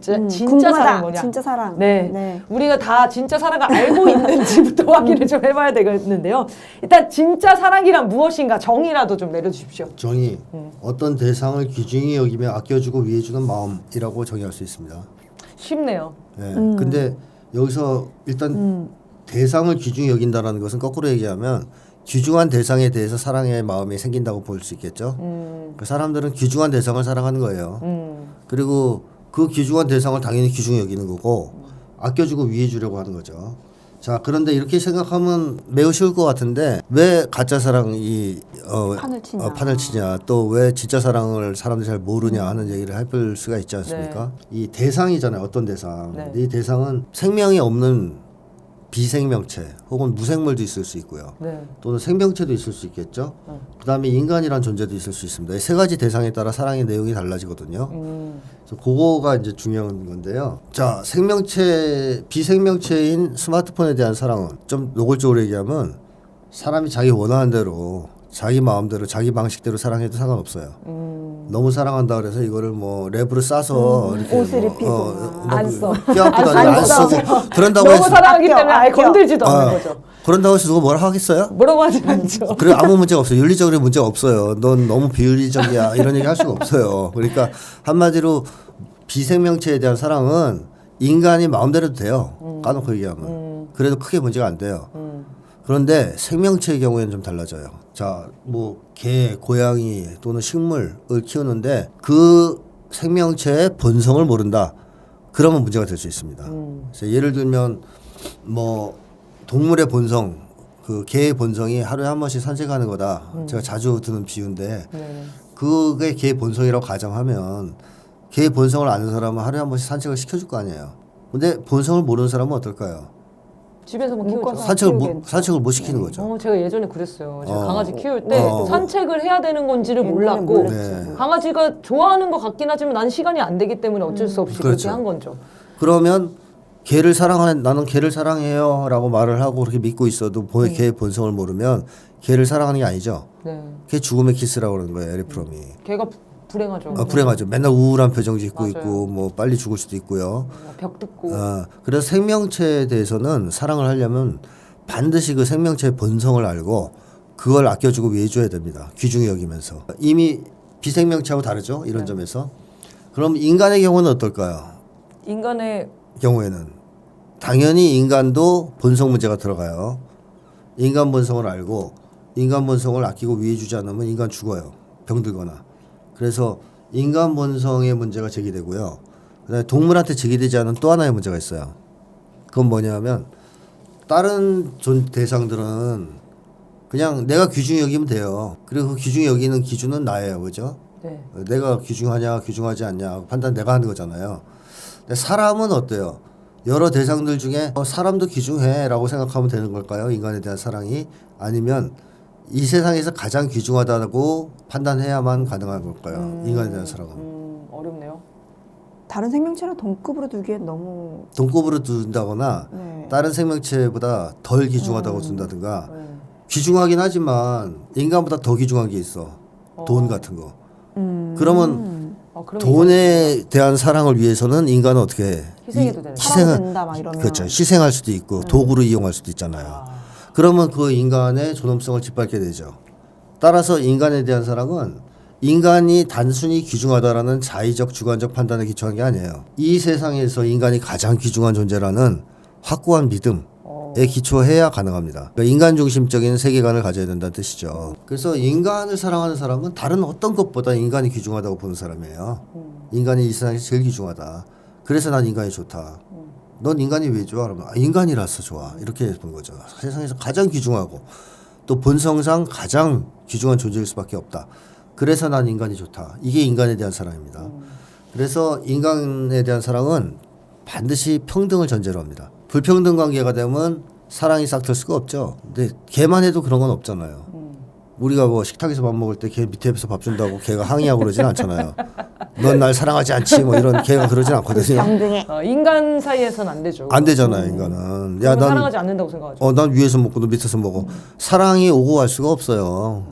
진짜 사랑 뭐냐? 진짜 사랑. 네. 네. 우리가 다 진짜 사랑을 알고 있는지부터 확인을 좀 해봐야 되겠는데요. 일단 진짜 사랑이란 무엇인가 정의라도 좀 내려주십시오. 정의. 어떤 대상을 귀중히 여기며 아껴주고 위해주는 마음이라고 정의할 수 있습니다. 쉽네요. 네. 근데 여기서 일단 대상을 귀중히 여긴다라는 것은 거꾸로 얘기하면 귀중한 대상에 대해서 사랑의 마음이 생긴다고 볼 수 있겠죠. 그 사람들은 귀중한 대상을 사랑하는 거예요. 그리고 그 귀중한 대상을 당연히 귀중히 여기는 거고 아껴주고 위해주려고 하는 거죠. 자, 그런데 이렇게 생각하면 매우 쉬울 것 같은데 왜 가짜 사랑이 판을 치냐 또 왜 진짜 사랑을 사람들이 잘 모르냐 하는 얘기를 해볼 수가 있지 않습니까? 이 대상이잖아요. 어떤 대상. 네. 이 대상은 생명이 없는 비생명체 혹은 무생물도 있을 수 있고요. 네. 또는 생명체도 있을 수 있겠죠. 그다음에 인간이란 존재도 있을 수 있습니다. 이 세 가지 대상에 따라 사랑의 내용이 달라지거든요. 그래서 그거가 이제 중요한 건데요. 자, 생명체 비생명체인 스마트폰에 대한 사랑은 좀 노골적으로 얘기하면 사람이 자기 원하는 대로 자기 마음대로 자기 방식대로 사랑해도 상관없어요. 너무 사랑한다 그래서 이거를 뭐 랩으로 싸서 이렇게 옷을 입히고 안 써. 껴안고 다니고 안 쓰고 그런다고 너무 해서 사랑하기 때문에 아예 아껴. 건들지도 않는 거죠. 그런다고 해서 누가 뭐라 하겠어요? 뭐라고 하지 않죠. 그래 아무 문제가 없어요. 윤리적으로 문제가 없어요. 넌 너무 비윤리적이야 이런 얘기 할 수가 없어요. 그러니까 한마디로 비생명체에 대한 사랑은 인간이 마음대로도 돼요. 까놓고 얘기하면 그래도 크게 문제가 안 돼요. 그런데 생명체의 경우에는 좀 달라져요. 자, 뭐 개, 고양이 또는 식물을 키우는데 그 생명체의 본성을 모른다. 그러면 문제가 될 수 있습니다. 그래서 예를 들면 뭐 동물의 본성, 그 개의 본성이 하루에 한 번씩 산책하는 거다. 제가 자주 드는 비유인데 그게 개의 본성이라고 가정하면 개의 본성을 아는 사람은 하루에 한 번씩 산책을 시켜줄 거 아니에요. 근데 본성을 모르는 사람은 어떨까요? 집에서만 키우죠. 산책을 못 시키는 거죠. 제가 예전에 그랬어요. 제가 강아지 키울 때 산책을 해야 되는 건지를 몰랐고 몰랐지. 강아지가 좋아하는 것 같긴 하지만 나는 시간이 안 되기 때문에 어쩔 수 없이 그렇게 그렇죠. 한 거죠. 그러면 개를 사랑하는 나는 개를 사랑해요라고 말을 하고 그렇게 믿고 있어도 개의 본성을 모르면 개를 사랑하는 게 아니죠. 네. 걔 죽음의 키스라고 그러는 거예요. 에릭 프롬이. 걔가 불행하죠. 불행하죠. 맨날 우울한 표정 짓고 맞아요. 있고 뭐 빨리 죽을 수도 있고요. 벽 뜯고. 그래서 생명체에 대해서는 사랑을 하려면 반드시 그 생명체의 본성을 알고 그걸 아껴주고 위해줘야 됩니다. 귀중히 여기면서. 이미 비생명체하고 다르죠. 이런 점에서. 그럼 인간의 경우는 어떨까요? 인간의 경우에는 당연히 인간도 본성 문제가 들어가요. 인간 본성을 알고 인간 본성을 아끼고 위해주지 않으면 인간 죽어요. 병들거나. 그래서 인간 본성의 문제가 제기되고요. 그다음에 동물한테 제기되지 않은 또 하나의 문제가 있어요. 그건 뭐냐면 다른 대상들은 그냥 내가 귀중히 여기면 돼요. 그리고 그 귀중히 여기는 기준은 나예요. 그죠? 네. 내가 귀중하냐 귀중하지 않냐 판단 내가 하는 거잖아요. 근데 사람은 어때요? 여러 대상들 중에 사람도 귀중해라고 생각하면 되는 걸까요? 인간에 대한 사랑이 아니면 이 세상에서 가장 귀중하다고 판단해야만 가능한 걸까요? 인간에 대한 사랑은. 어렵네요. 다른 생명체랑 동급으로 두기엔 너무 동급으로 둔다거나 네. 다른 생명체보다 덜 귀중하다고 둔다든가 귀중하긴 하지만 인간보다 더 귀중한 게 있어. 돈 같은 거. 그러면 그럼 돈에 대한 사랑을 위해서는 인간은 어떻게 해? 희생해도 되는. 살아도 된다 막 이러면 그렇죠. 희생할 수도 있고 도구로 이용할 수도 있잖아요. 그러면 그 인간의 존엄성을 짓밟게 되죠. 따라서 인간에 대한 사랑은 인간이 단순히 귀중하다라는 자의적 주관적 판단에 기초한 게 아니에요. 이 세상에서 인간이 가장 귀중한 존재라는 확고한 믿음에 기초해야 가능합니다. 그러니까 인간 중심적인 세계관을 가져야 된다는 뜻이죠. 그래서 인간을 사랑하는 사람은 다른 어떤 것보다 인간이 귀중하다고 보는 사람이에요. 인간이 이 세상에서 제일 귀중하다. 그래서 난 인간이 좋다. 넌 인간이 왜 좋아? 그러면 인간이라서 좋아. 이렇게 보는 거죠. 세상에서 가장 귀중하고 또 본성상 가장 귀중한 존재일 수밖에 없다. 그래서 난 인간이 좋다. 이게 인간에 대한 사랑입니다. 그래서 인간에 대한 사랑은 반드시 평등을 전제로 합니다. 불평등 관계가 되면 사랑이 싹틀 수가 없죠. 근데 걔만 해도 그런 건 없잖아요. 우리가 뭐 식탁에서 밥 먹을 때 걔 밑에서 밥 준다고 걔가 항의하고 그러진 않잖아요. 넌 날 사랑하지 않지 뭐 이런 걔가 그러진 않거든요. 병등해. 인간 사이에서는 안 되죠. 안 되잖아요, 인간은. 난 사랑하지 않는다고 생각하죠. 난 위에서 먹고 너 밑에서 먹어. 사랑이 오고 갈 수가 없어요.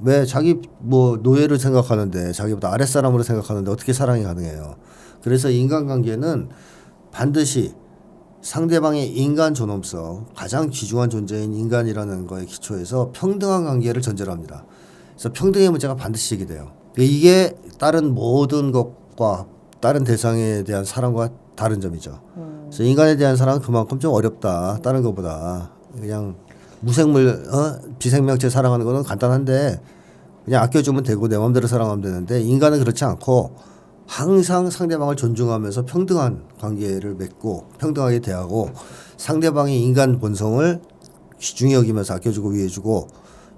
왜 자기 뭐 노예를 생각하는데 자기보다 아랫사람으로 생각하는데 어떻게 사랑이 가능해요? 그래서 인간관계는 반드시 상대방의 인간 존엄성, 가장 귀중한 존재인 인간이라는 거에 기초해서 평등한 관계를 전제로 합니다. 그래서 평등의 문제가 반드시 제기돼요. 이게 다른 모든 것과 다른 대상에 대한 사랑과 다른 점이죠. 그래서 인간에 대한 사랑은 그만큼 좀 어렵다. 다른 것보다 그냥 무생물, 비생명체 사랑하는 거는 간단한데 그냥 아껴주면 되고 내 마음대로 사랑하면 되는데 인간은 그렇지 않고 항상 상대방을 존중하면서 평등한 관계를 맺고 평등하게 대하고 상대방의 인간 본성을 귀중히 여기면서 아껴주고 위해주고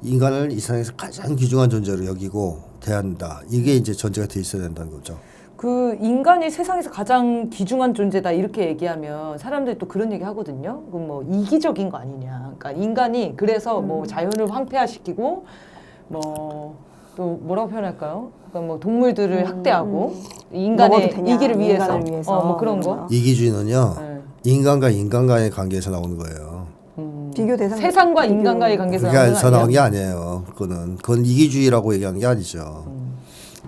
인간을 이 세상에서 가장 귀중한 존재로 여기고 대한다. 이게 이제 전제가 돼 있어야 된다는 거죠. 그 인간이 세상에서 가장 귀중한 존재다 이렇게 얘기하면 사람들이 또 그런 얘기 하거든요. 그 뭐 이기적인 거 아니냐. 그러니까 인간이 그래서 뭐 자연을 황폐화시키고 뭐 또 뭐라고 표현할까요? 그러니까 뭐 동물들을 학대하고 인간의 먹어도 되냐, 이기를 위해서, 인간을 위해서. 뭐 그런 거. 이기주의는요. 네. 인간과 인간 간의 관계에서 나오는 거예요. 비교 대상 세상과 인간과의 관계에서 그러니까 나오는 거 나온 아니에요? 게 아니에요. 그건 이기주의라고 얘기하는 게 아니죠.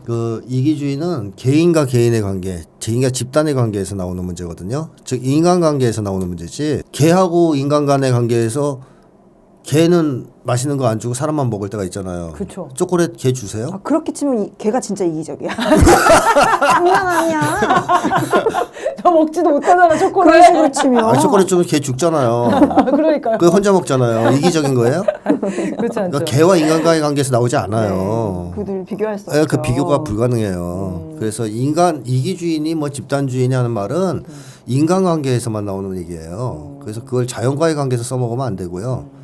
그 이기주의는 개인과 개인의 관계, 개인과 집단의 관계에서 나오는 문제거든요. 즉 인간 관계에서 나오는 문제지. 개하고 인간 간의 관계에서 개는 맛있는 거 안 주고 사람만 먹을 때가 있잖아요. 그쵸. 초콜릿 개 주세요? 아, 그렇게 치면 걔가 진짜 이기적이야. 장난 아니야. 저 먹지도 못하잖아 그런 초콜릿. 식으로 치면. 아, 초콜릿 주면 개 죽잖아요. 그러니까요. 그 혼자 먹잖아요. 이기적인 거예요? 그렇지 않죠. 그러니까 개와 인간과의 관계에서 나오지 않아요. 그들을 비교할 수 예, 없죠. 그 비교가 불가능해요. 그래서 인간 이기주의니 뭐 집단주의니 하는 말은 인간관계에서만 나오는 얘기예요. 그래서 그걸 자연과의 관계에서 써먹으면 안 되고요.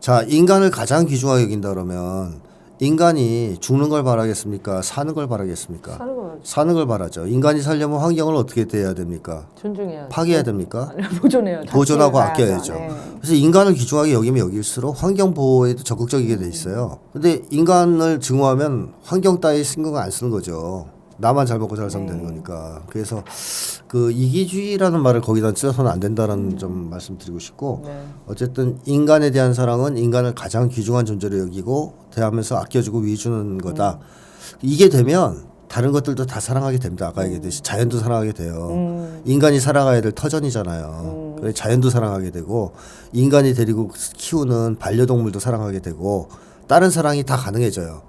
자, 인간을 가장 귀중하게 여긴다 그러면 인간이 죽는 걸 바라겠습니까? 사는 걸 바라겠습니까? 사는 걸 사는 걸 바라죠. 인간이 살려면 환경을 어떻게 대해야 됩니까? 존중해야 파괴해야 됩니까? 보존해야죠. 보존하고 가야죠. 아껴야죠. 네. 그래서 인간을 귀중하게 여기면 여길수록 환경 보호에도 적극적이게 돼 있어요. 근데 인간을 증오하면 환경 따위 신경을 안 쓰는 거죠. 나만 잘 먹고 잘 살면 되는 거니까. 그래서 그 이기주의라는 말을 거기다 쓰서는 안 된다라는 점 말씀드리고 싶고 네. 어쨌든 인간에 대한 사랑은 인간을 가장 귀중한 존재로 여기고 대하면서 아껴주고 위해주는 거다. 이게 되면 다른 것들도 다 사랑하게 됩니다. 아까 얘기했듯이 자연도 사랑하게 돼요. 인간이 살아가야 될 터전이잖아요. 그래서 자연도 사랑하게 되고 인간이 데리고 키우는 반려동물도 사랑하게 되고 다른 사랑이 다 가능해져요.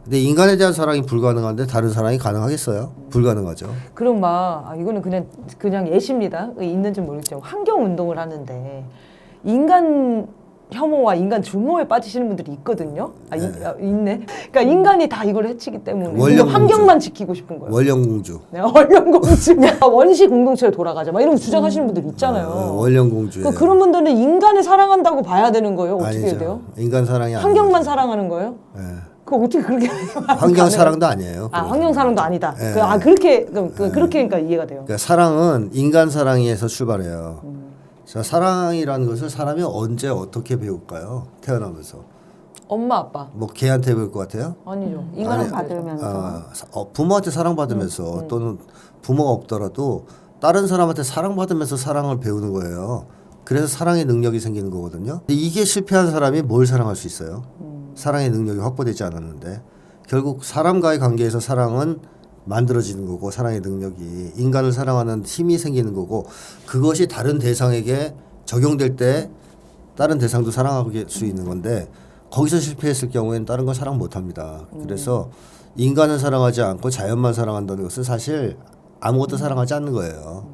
근데 인간에 대한 사랑이 불가능한데 다른 사랑이 가능하겠어요? 불가능하죠. 그럼 막 이거는 그냥 예시입니다. 있는지 모르겠지만 환경 운동을 하는데 인간 혐오와 인간 증오에 빠지시는 분들이 있거든요. 있네. 그러니까 인간이 다 이걸 해치기 때문에 원령 환경만 지키고 싶은 거예요. 원령공주. 네, 원령공주. 원시 공동체로 돌아가자. 막 이런 거 주장하시는 분들 있잖아요. 원령공주예요. 그런 분들은 인간을 사랑한다고 봐야 되는 거예요. 어떻게 해야 아니죠. 돼요? 인간 사랑이 환경만 아니죠. 사랑하는 거예요? 네. 그거 어떻게 그렇게 환경 사랑도 아니에요. 아, 그거는. 환경 사랑도 아니다. 네. 그렇게 그러니까 이해가 돼요. 그러니까 사랑은 인간 사랑에서 출발해요. 자, 사랑이라는 것을 사람이 언제 어떻게 배울까요? 태어나면서. 엄마 아빠. 뭐 개한테 배울 것 같아요? 아니죠. 아니, 인간한테 받으면서. 부모한테 사랑받으면서 또는 부모가 없더라도 다른 사람한테 사랑받으면서 사랑을 배우는 거예요. 그래서 사랑의 능력이 생기는 거거든요. 근데 이게 실패한 사람이 뭘 사랑할 수 있어요? 사랑의 능력이 확보되지 않았는데 결국 사람과의 관계에서 사랑은 만들어지는 거고 사랑의 능력이 인간을 사랑하는 힘이 생기는 거고 그것이 다른 대상에게 적용될 때 다른 대상도 사랑할 수 있는 건데 거기서 실패했을 경우에는 다른 걸 사랑 못합니다. 그래서 인간을 사랑하지 않고 자연만 사랑한다는 것은 사실 아무것도 사랑하지 않는 거예요.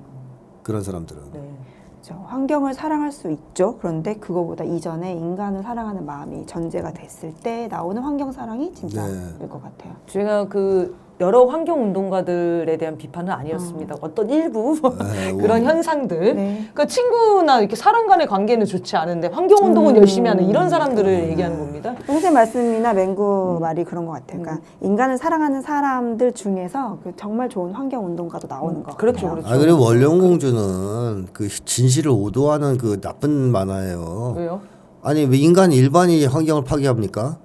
그런 사람들은. 네. 그렇죠. 환경을 사랑할 수 있죠. 그런데 그거보다 이전에 인간을 사랑하는 마음이 전제가 됐을 때 나오는 환경 사랑이 진짜일 것 같아요. 제가 여러 환경 운동가들에 대한 비판은 아니었습니다. 어떤 일부 그런 현상들. 네. 그러니까 친구나 이렇게 사람 간의 관계는 좋지 않은데 환경 운동은 열심히 하는 이런 사람들을 얘기하는 겁니다. 선생님 말씀이나 맹구 말이 그런 것 같아요. 그러니까 인간을 사랑하는 사람들 중에서 그 정말 좋은 환경 운동가도 나오는 것 그렇죠, 같아요. 그렇죠. 아 그리고 원령공주는 그 진실을 오도하는 그 나쁜 만화예요. 왜요? 아니 왜 인간 일반이 환경을 파괴합니까?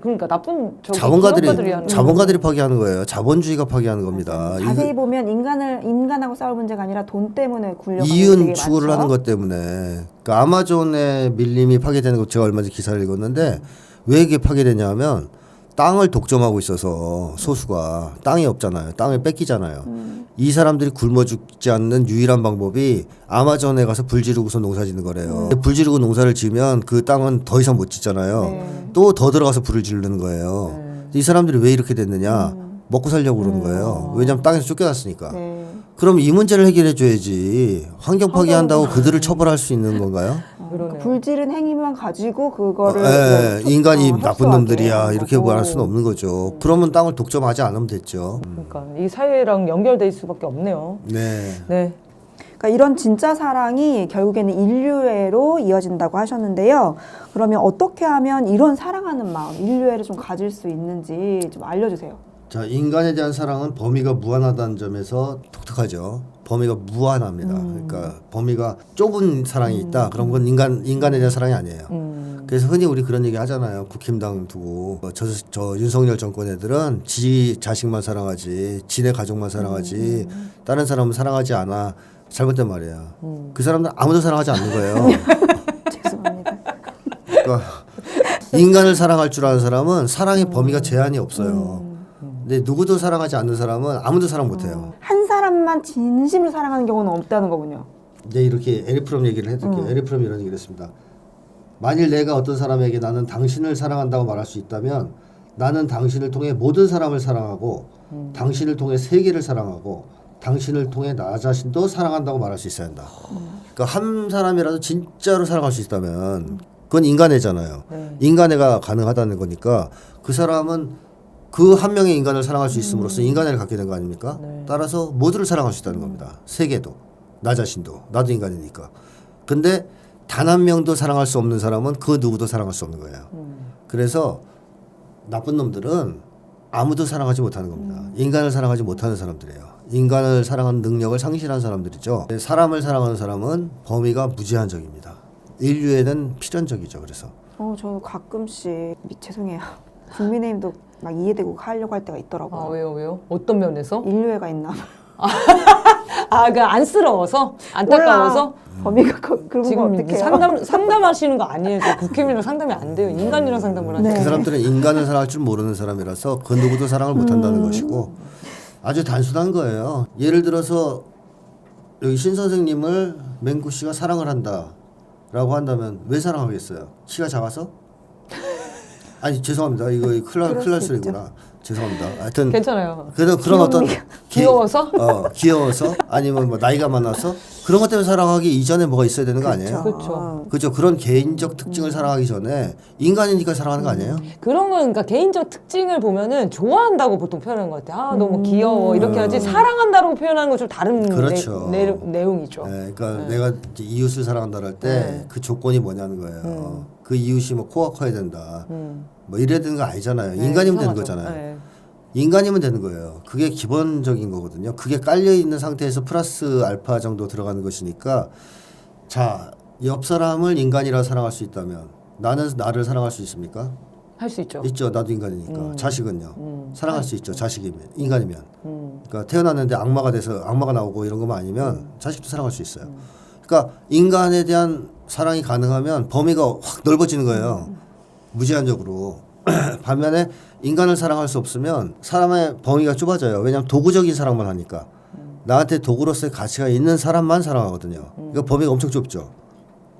그러니까 나쁜 자본가들이 하는 자본가들이 파괴하는 거예요. 자본주의가 파괴하는 겁니다. 자세히 보면 인간하고 싸울 문제가 아니라 돈 때문에 굴려가는 게 이윤 되게 추구를 많죠. 하는 것 때문에 그러니까 아마존의 밀림이 파괴되는 거 제가 얼마 전에 기사를 읽었는데 왜 이게 파괴되냐면 땅을 독점하고 있어서 소수가 땅이 없잖아요. 땅을 뺏기잖아요. 이 사람들이 굶어 죽지 않는 유일한 방법이 아마존에 가서 불 지르고서 농사 짓는 거래요. 불 지르고 농사를 지으면 그 땅은 더 이상 못 짓잖아요. 네. 또 더 들어가서 불을 지르는 거예요. 이 사람들이 왜 이렇게 됐느냐? 먹고 살려고 그러는 거예요. 왜냐하면 땅에서 쫓겨났으니까. 네. 그럼 이 문제를 해결해 줘야지. 환경 파괴한다고 그들을 처벌할 수 있는 건가요? 그러니까 불지른 행위만 가지고 그거를 인간이 나쁜 협소하게 놈들이야 하는 이렇게 거고. 말할 수는 없는 거죠. 그러면 땅을 독점하지 않으면 됐죠. 그러니까 이 사회랑 연결돼 있을 수밖에 없네요. 네. 네. 그러니까 이런 진짜 사랑이 결국에는 인류애로 이어진다고 하셨는데요. 그러면 어떻게 하면 이런 사랑하는 마음, 인류애를 좀 가질 수 있는지 좀 알려주세요. 자, 인간에 대한 사랑은 범위가 무한하다는 점에서 독특하죠. 범위가 무한합니다. 그러니까 범위가 좁은 사랑이 있다. 그런 건 인간에 대한 사랑이 아니에요. 그래서 흔히 우리 그런 얘기 하잖아요. 국힘당 두고 저 윤석열 정권 애들은 지 자식만 사랑하지, 지네 가족만 사랑하지, 다른 사람은 사랑하지 않아. 잘못된 말이에요. 그 사람들 아무도 사랑하지 않는 거예요. 죄송합니다. 그러니까 인간을 사랑할 줄 아는 사람은 사랑의 범위가 제한이 없어요. 근데 누구도 사랑하지 않는 사람은 아무도 사랑 못해요. 한 사람만 진심으로 사랑하는 경우는 없다는 거군요. 이제 이렇게 에리프롬 얘기를 해드릴게요. 에리프롬이 이런 얘기를 했습니다. 만일 내가 어떤 사람에게 나는 당신을 사랑한다고 말할 수 있다면 나는 당신을 통해 모든 사람을 사랑하고 당신을 통해 세계를 사랑하고 당신을 통해 나 자신도 사랑한다고 말할 수 있어야 한다. 그러니까 한 사람이라도 진짜로 사랑할 수 있다면 그건 인간애잖아요. 인간애가 가능하다는 거니까 그 사람은 그 한 명의 인간을 사랑할 수 있음으로써 인간애를 갖게 된 거 아닙니까? 따라서 모두를 사랑할 수 있다는 겁니다. 세계도, 나 자신도, 나도 인간이니까. 근데 단 한 명도 사랑할 수 없는 사람은 그 누구도 사랑할 수 없는 거예요. 그래서 나쁜 놈들은 아무도 사랑하지 못하는 겁니다. 인간을 사랑하지 못하는 사람들이에요. 인간을 사랑하는 능력을 상실한 사람들이죠. 사람을 사랑하는 사람은 범위가 무제한적입니다. 인류에는 필연적이죠. 그래서 저는 가끔씩 죄송해요. 국민의힘도 막 이해되고 하려고 할 때가 있더라고요. 아, 왜요? 어떤 면에서? 인류애가 있나 봐. 아, 그 안쓰러워서? 안타까워서? 범위가 그런 거 지금 어떡해요? 상담하시는 거 아니에요. 국회의원이랑 상담이 안 돼요. 인간이랑 상담을 하세요. 네. 그 사람들은 인간을 사랑할 줄 모르는 사람이라서 그 누구도 사랑을 못한다는 것이고 아주 단순한 거예요. 예를 들어서 여기 신 선생님을 맹구 씨가 사랑을 한다라고 한다면 왜 사랑하겠어요? 키가 작아서? 아니 죄송합니다. 이거 큰일 날 소리구나. 죄송합니다. 하여튼 괜찮아요. 그래도 그런 어떤 귀여워서? 귀여워서 아니면 뭐 나이가 많아서 그런 것 때문에 사랑하기 이전에 뭐가 있어야 되는 거 아니에요? 그렇죠. 그죠? 그런 개인적 특징을 사랑하기 전에 인간이니까 사랑하는 거 아니에요? 그런 건 그러니까 개인적 특징을 보면은 좋아한다고 보통 표현하는 것 같아요. 아, 너무 귀여워. 이렇게 하지 사랑한다고 표현하는 건 좀 다른 그렇죠. 내용이죠. 네, 그러니까 내가 이제 이웃을 사랑한다 할 때 그 조건이 뭐냐는 거예요. 그 이웃이 뭐 코가 커야 된다. 뭐 이래야 되는 거 아니잖아요. 인간이면 되는 이상하죠. 거잖아요. 네. 인간이면 되는 거예요. 그게 기본적인 거거든요. 그게 깔려 있는 상태에서 플러스 알파 정도 들어가는 것이니까 자, 옆 사람을 인간이라 사랑할 수 있다면 나는 나를 사랑할 수 있습니까? 할 수 있죠. 있죠. 나도 인간이니까. 자식은요. 사랑할 수 있죠. 자식이면 인간이면. 그러니까 태어났는데 악마가 돼서 악마가 나오고 이런 것만 아니면 자식도 사랑할 수 있어요. 그러니까 인간에 대한 사랑이 가능하면 범위가 확 넓어지는 거예요. 무제한적으로. 반면에 인간을 사랑할 수 없으면 사람의 범위가 좁아져요. 왜냐하면 도구적인 사랑만 하니까. 나한테 도구로서의 가치가 있는 사람만 사랑하거든요. 그러니까 범위가 엄청 좁죠.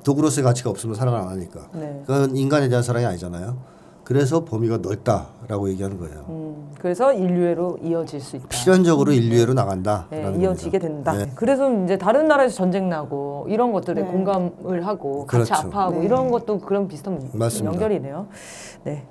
도구로서의 가치가 없으면 사랑을 안 하니까. 네. 그건 인간에 대한 사랑이 아니잖아요. 그래서 범위가 넓다라고 얘기하는 거예요. 그래서 인류애로 이어질 수 있다. 필연적으로 인류애로 나간다. 네, 이어지게 된다. 네. 그래서 이제 다른 나라에서 전쟁 나고 이런 것들에 네. 공감을 하고 그렇죠. 같이 아파하고 네. 이런 것도 그런 비슷한 맞습니다. 연결이네요. 네.